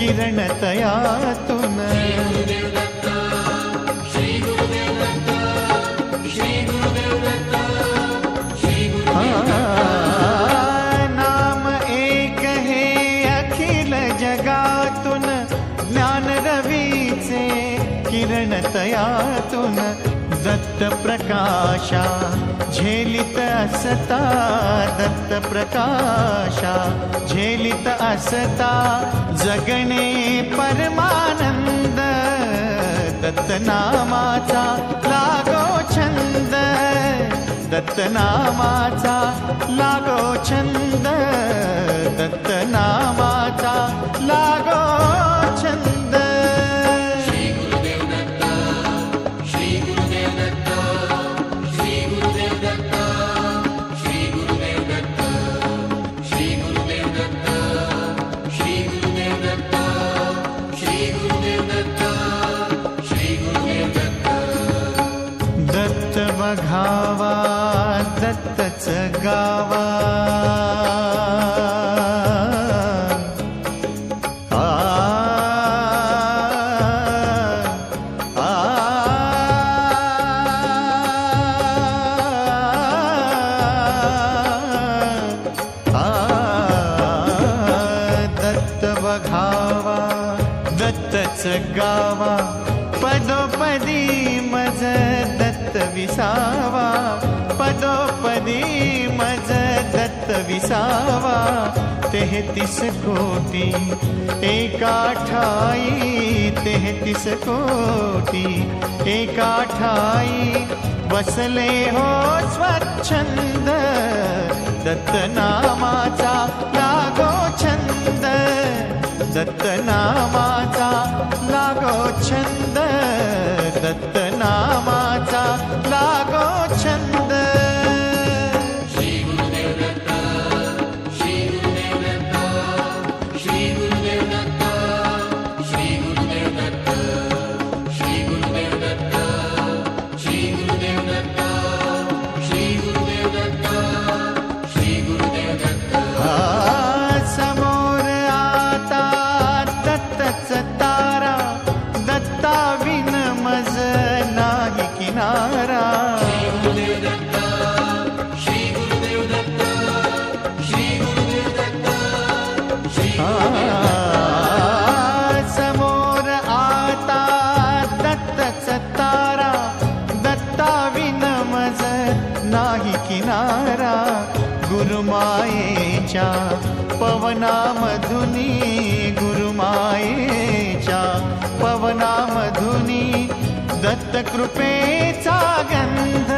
किरण तयातून नाम एक हे अखिल जगातून ज्ञान रवीचे किरण तयातून दत्त प्रकाशा झेलित असता दत्त प्रकाशा झेलित असता जगणे परमानंद दत्त नामाचा लागो छंद दत्त नामाचा लागो छंद दत्त नामाचा लागो छंद दत्त बघावा दत्तच गावा दत्त बघावा दत्तच गावा पदोपदी मज दत्त विसावा पदोपदी मज दत्त विसावा 33 कोटी एका ठाई 33 कोटी एका ठाई बसले हो स्वच्छंद दत्त नामाचा लागो छंद दत्त नामाचा लागो छंद दत्त नामाचा लागो छंद श्री गुरुदेव दत्त श्री गुरुदेव दत्त श्री गुरुदेव दत्त श्री गुरुदेव दत्त श्री गुरुदेव दत्त श्री गुरुदेव दत्त श्री गुरुदेव दत्त श्री गुरुदेव दत्त समोर आता दत्तच तारा दत्ता विन मज नाही किनारा श्री गुरुदेव दत्त श्री गुरुदेव दत्त श्री गुरुदेव दत्त श्री समोर आता दत्तच तारा दत्ता विन मज नाही किनारा गुरुमायेच्या पवनामधुनी गुरुमायेच्या पवनामधुनी दत्त कृपेचा गंध